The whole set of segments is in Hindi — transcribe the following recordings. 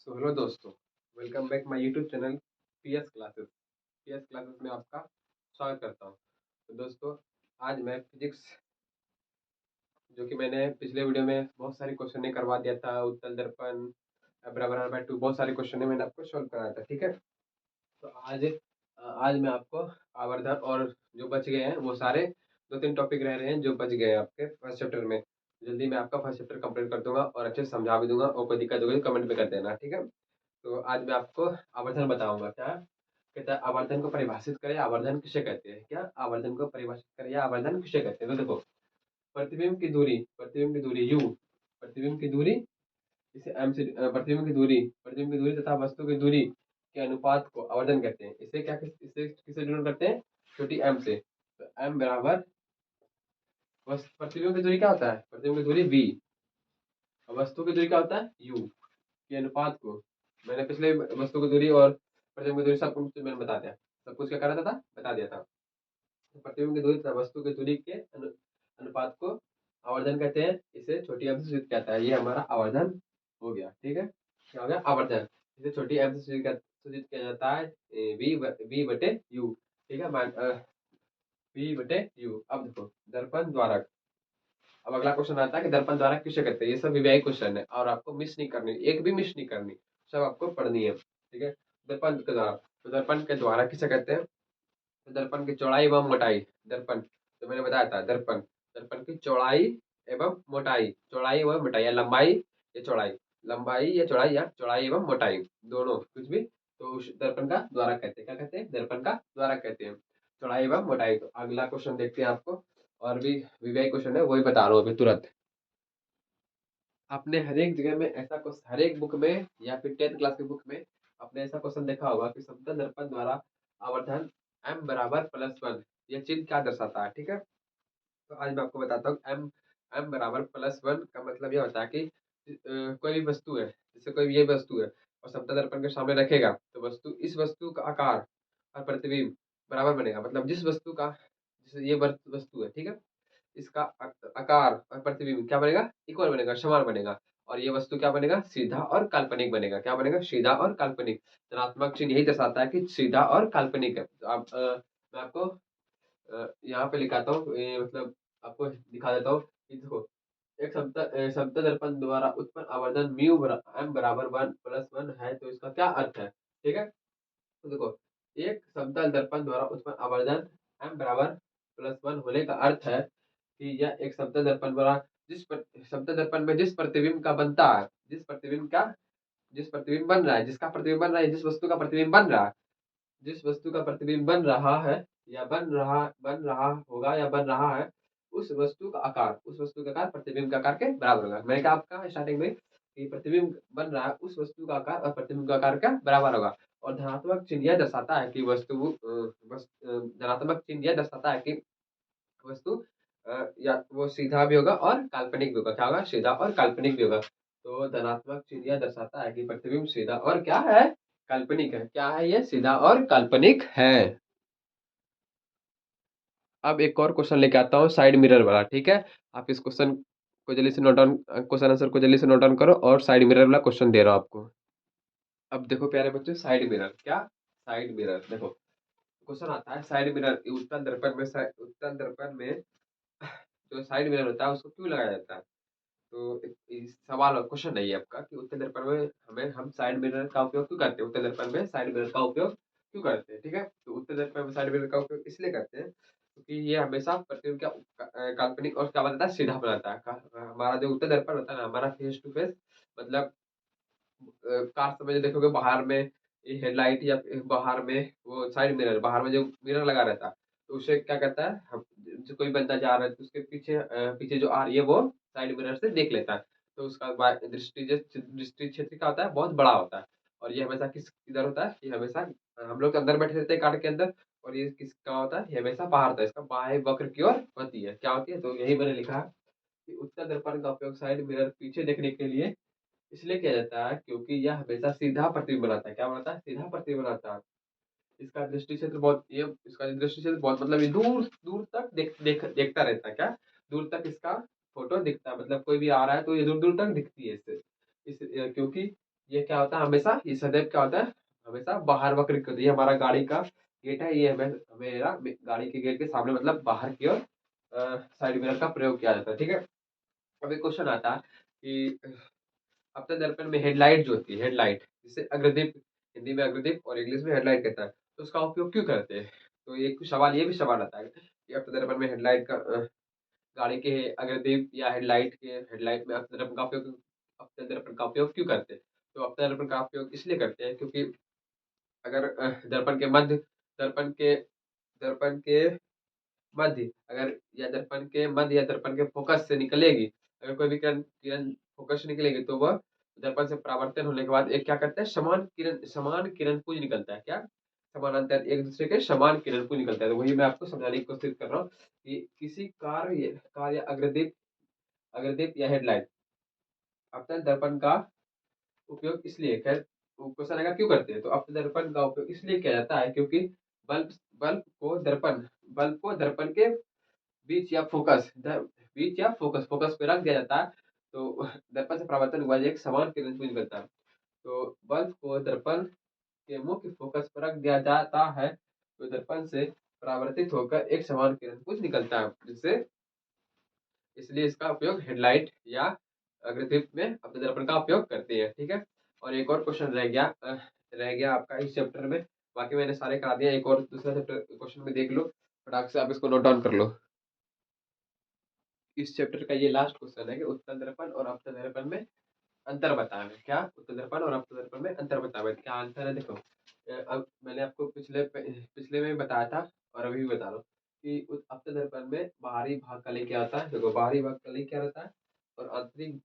सो हेलो दोस्तों, welcome back my YouTube channel PS classes में आपका स्वागत करता हूं। तो दोस्तों, आज मैं फिजिक्स, जो कि मैंने पिछले वीडियो में बहुत सारे क्वेश्चन करवा दिया था, उत्तल दर्पण, बराबर r by 2, बहुत सारे क्वेश्चन मैंने आपको सॉल्व कराया था। ठीक है, तो आज मैं आपको आवर्धन और जो बच गए हैं वो सारे 2-3 टॉपिक रह रहे हैं जो बच गए हैं आपके फर्स्ट चैप्टर में। जल्दी मैं आपका फर्स्ट चैप्टर कंप्लीट कर दूंगा और अच्छे से समझा भी दूंगा, और कोई दिक्कत होगी तो कमेंट में कर देना। ठीक है, तो आज मैं आपको आवर्धन बताऊंगा। क्या कहता है, आवर्धन को परिभाषित करें, आवर्धन किसे कहते हैं, क्या आवर्धन को परिभाषित करें या आवर्धन किसे कहते हैं। तो देखो, प्रतिबिंब की दूरी u, प्रतिबिंब की दूरी, इसे m से प्रतिबिंब की दूरी तथा वस्तु की दूरी के अनुपात को आवर्धन कहते हैं। इसे किससे डिनोट करते हैं, छोटी m से। तो m बराबर, प्रतिबिंब की दूरी क्या होता है, प्रतिबिंब की दूरी v, और वस्तु की दूरी क्या होता है u, के अनुपात को मैंने पिछले वस्तु की दूरी और प्रतिबिंब की दूरी सब कुछ मैंने बता दिया, सब कुछ क्या करा था, बता दिया था। तो प्रतिबिंब की दूरी तथा वस्तु की दूरी के अनुपात को आवर्धन कहते हैं। इसे छोटी एम से सूचित कहता है। ये हमारा आवर्धन हो गया। ठीक है, क्या हो गया, आवर्धन। इसे छोटी एम से सूचित किया जाता है, वी बटे यू। ठीक है, वी बटे यू। अब देखो, दर्पण द्वारक। अब अगला क्वेश्चन आता है कि दर्पण द्वारक किसे कहते हैं। ये सब विवेक क्वेश्चन है और आपको मिस नहीं करनी, एक भी मिस नहीं करनी, सब आपको पढ़नी है। ठीक है, दर्पण के द्वारा, तो दर्पण के द्वारा किसे कहते हैं। तो दर्पण की चौड़ाई एवं मोटाई, दर्पण तो मैंने बताया था, दर्पण दर्पण की चौड़ाई एवं मोटाई, चौड़ाई एवं मोटाई या लंबाई या चौड़ाई, लंबाई या चौड़ाई, या चौड़ाई एवं मोटाई, दोनों कुछ भी, तो उस दर्पण का द्वारा कहते हैं। क्या कहते हैं, दर्पण का द्वारा कहते हैं, चौड़ाई एवं मोटाई। तो अगला क्वेश्चन देखते हैं आपको, और भी विवेक क्वेश्चन है, वही बता रहा हूँ अभी तुरंत। आपने हर एक जगह में ऐसा क्वेश्चन, हर एक बुक में या फिर 10th क्लास की बुक में आपने ऐसा क्वेश्चन देखा होगा कि समतल दर्पण द्वारा आवर्धन m बराबर +1, यह चिन्ह क्या दर्शाता है। ठीक है, तो आज मैं आपको बताता हूँ, m बराबर +1 का मतलब यह होता है कि कोई भी वस्तु है, जैसे कोई भी ये वस्तु है और समतल दर्पण के सामने रखेगा, तो इस वस्तु का आकार और प्रतिबिंब बराबर बनेगा। मतलब जिस वस्तु का, जैसे ये वस्तु है, ठीक है, इसका आकार और प्रतिबिंब क्या बनेगा, इक्वल बनेगा, समान बनेगा। और ये वस्तु क्या बनेगा, सीधा और काल्पनिक बनेगा। क्या बनेगा, सीधा और काल्पनिक। धनात्मक चिन्ह यही दर्शाता है कि सीधा और काल्पनिक है। तो आप मैं आपको यहाँ पे लिखाता हूँ, मतलब आपको दिखा देता हूँ कि देखो, एक समतल दर्पण द्वारा उत्पन्न आवर्धन m बराबर 1+1 है, तो इसका क्या अर्थ है। ठीक है, तो देखो, एक समतल दर्पण द्वारा उत्पन्न आवर्धन m बराबर +1 होने का अर्थ है कि यह एक समतल दर्पण द्वारा समतल दर्पण में जिस प्रतिबिंब का बनता है, जिस प्रतिबिंब बन रहा है, जिसका प्रतिबिंब बन रहा है, जिस वस्तु का प्रतिबिंब बन रहा है, जिस वस्तु का प्रतिबिंब बन रहा है, या बन रहा होगा, या बन रहा है, उस वस्तु का आकार प्रतिबिंब के आकार के बराबर होगा। मैंने कहा आपका स्टार्टिंग में कि प्रतिबिंब बन रहा है, उस वस्तु का आकार और प्रतिबिंब का आकार का बराबर होगा। और धनात्मक चिन्ह यह दर्शाता है कि धनात्मक चिन्ह यह दर्शाता है कि वस्तु या वो सीधा भी होगा और काल्पनिक भी होगा। क्या होगा, सीधा और काल्पनिक भी होगा। तो धनात्मक चिन्ह यह दर्शाता है कि प्रतिबिंब सीधा और क्या है, काल्पनिक है। क्या है ये, सीधा और काल्पनिक है। अब एक और क्वेश्चन लेके आता हूँ, साइड मिरर वाला। ठीक है, आप इस क्वेश्चन को जल्दी से नोट डाउन, क्वेश्चन आंसर को जल्दी से नोट डाउन करो, और साइड मिरर वाला क्वेश्चन दे रहा हूँ आपको। अब देखो प्यारे बच्चों, साइड मिरर क्या, साइड मिरर देखो, क्वेश्चन आता है, साइड मिरर उत्तल दर्पण में जो साइड मिरर होता है उसको क्यों लगाया जाता है। तो इस सवाल, क्वेश्चन नहीं है आपका कि उत्तल दर्पण में हम साइड मिरर का उपयोग क्यों करते हैं, उत्तल दर्पण में साइड मिरर का उपयोग क्यों करते हैं। ठीक है, तो उत्तल दर्पण में साइड मिरर का उपयोग इसलिए करते हैं क्योंकि ये हमेशा प्रतिबिंब का काल्पनिक और क्या बनाता है, सीधा बनाता है। हमारा जो उत्तल दर्पण होता है ना, हमारा फेस टू फेस, मतलब कार समय जो देखोगे बाहर में हेडलाइट, या बाहर में वो साइड मिरर, बाहर में जो मिरर लगा रहता है, तो उसे क्या करता है, हम जो कोई बंदा जा रहा है तो उसके पीछे जो आ रही है वो साइड मिरर से देख लेता है। तो उसका दृष्टि क्षेत्र क्या होता है, बहुत बड़ा होता है। और ये हमेशा किधर होता है, ये हमेशा हम लोग अंदर बैठे रहते हैं कार के अंदर, और ये किसका होता है, ये हमेशा बाहर होता है, इसका बाह्य वक्र की ओर होती है। क्या होती है, तो यही मैंने लिखा है कि उत्तल दर्पण का उपयोग साइड मिरर पीछे देखने के लिए इसलिए किया जाता है क्योंकि यह हमेशा सीधा प्रतिबिंब बनाता है। क्या बनाता है, सीधा प्रतिबिंब बनाता है। इसका दृष्टि क्षेत्र बहुत, मतलब ये दूर दूर तक देखता रहता है। क्या, दूर तक इसका फोटो दिखता है, मतलब कोई भी आ रहा है तो ये दूर दूर तक दिखती है इससे, क्योंकि ये क्या होता है हमेशा, ये सदैव क्या होता है, हमेशा बाहर वक्र होती है। ये हमारा गाड़ी का गेट है, ये हमें मेरा गाड़ी के गेट के सामने मतलब बाहर की ओर साइड मिरर का प्रयोग किया जाता है, ठीक है। अब एक क्वेश्चन आता है कि अपने दर्पण में हेडलाइट जो होती है, हेडलाइट जिसे अग्रदीप, हिंदी में अग्रदीप और इंग्लिश में हेडलाइट कहता है, तो उसका उपयोग क्यों करते हैं? तो एक सवाल, ये भी सवाल आता है कि अपने दर्पण में हेडलाइट का गाड़ी के अग्रदीप या हेडलाइट के, हेडलाइट में अपने दर्पण का उपयोग, अपने दर्पण का उपयोग क्यों करते हैं? तो अपने दर्पण का उपयोग इसलिए करते हैं क्योंकि अगर दर्पण के मध्य, दर्पण के दर्पण के मध्य अगर, या दर्पण के मध्य या दर्पण के फोकस से निकलेगी, अगर कोई भी किरण किरण फोकस से निकलेगी तो वह दर्पण से परावर्तन होने के बाद एक क्या करता है, समान किरण पुंज निकलता है। क्या? समानांतर एक दूसरे के समान किरण पुंज निकलता है। तो वही मैं आपको समझाने की कोशिश कर रहा हूँ कि किसी कार या अग्रदीप, अग्रदीप या हेडलाइट अपतन दर्पण का उपयोग इसलिए, खैर वो क्वेश्चन आएगा क्यों करते हैं, तो अपने दर्पण का उपयोग इसलिए किया जाता है क्योंकि बल्ब बल्ब को दर्पण बल्ब को दर्पण के बीच या बीच या फोकस पे रख दिया जाता है, तो दर्पण से परावर्तन हुआ एक समान किरण पुंज निकलता है। तो बल्ब को दर्पण के मुख्य फोकस पर रख दिया जाता है, तो दर्पण से परावर्तित होकर एक समान किरण पुंज निकलता है, जिससे इसलिए इसका उपयोग हेडलाइट या अग्रदीप में अपने दर्पण का उपयोग करते हैं, ठीक है। और एक और क्वेश्चन रह गया आपका इस चैप्टर में। बाकी मैंने सारे करा दिया, एक और दूसरा चैप्टर क्वेश्चन में देख लो, फटाक से आप इसको नोट डाउन कर लो। इस चैप्टर का ये लास्ट क्वेश्चन है कि उत्तल दर्पण और अवतल दर्पण में अंतर बतावे। क्या? उत्तल दर्पण और अवतल दर्पण में अंतर बतावे। क्या आंसर है? देखो अब मैंने आपको पिछले में बताया था और अभी भी बता रहा हूँ कि अवतल दर्पण में बाहरी भाग का क्या होता है। देखो बाहरी भाग का क्या रहता है, और आंतरिक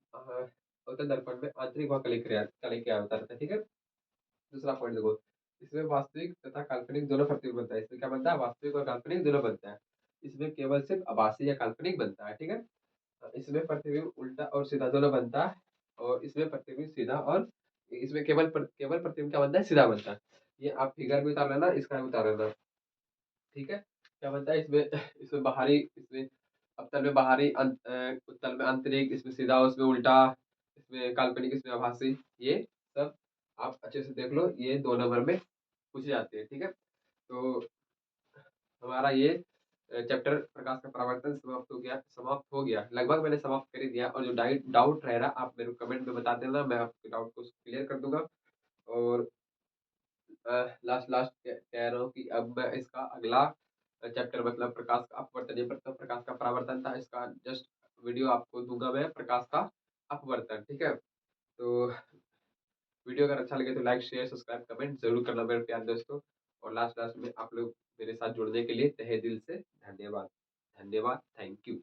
अवतल दर्पण में आंतरिक भाग का क्या होता रहता है, ठीक है। दूसरा पॉइंट देखो, इसमें वास्तविक तथा काल्पनिक दोनों प्रतिबिंब बनता है। इसमें क्या बनता है? वास्तविक और काल्पनिक दोनों बनता है। इसमें केवल सिर्फ आभासी या काल्पनिक बनता है, ठीक है। इसमें प्रतिबिंब उल्टा और सीधा दोनों बनता है, और इसमें प्रतिबिंब सीधा और इसमें केवल प्रतिबिंब क्या बनता है? सीधा बनता है। ये आप फिगर भी उतार लेना, इसका भी उतार लेना, ठीक है। क्या बनता है इसमें? इसमें बाहरी, इसमें अवतल में बाहरी, उत्तल में आंतरिक, इसमें सीधा, उसमें उल्टा, इसमें काल्पनिक, इसमें आभासी। ये सब आप अच्छे से देख लो, ये 2 नंबर में पूछे जाते हैं, ठीक है। तो हमारा ये चैप्टर प्रकाश का परावर्तन समाप्त हो गया लगभग, मैंने समाप्त कर ही दिया। और जो डाउट रह रहा आप मेरे को कमेंट में बता देना, मैं आपके डाउट को क्लियर कर दूंगा। और लास्ट लास्ट कह रहा हूँ कि अब मैं इसका अगला चैप्टर मतलब प्रकाश का अपवर्तन, ये प्रकाश का परावर्तन था, इसका जस्ट वीडियो आपको दूंगा मैं, प्रकाश का अपवर्तन, ठीक है। तो वीडियो अगर अच्छा लगे तो लाइक शेयर सब्सक्राइब कमेंट जरूर करना मेरे प्यारे दोस्तों। और लास्ट लास्ट में आप लोग मेरे साथ जुड़ने के लिए तहे दिल से धन्यवाद। धन्यवाद, थैंक यू।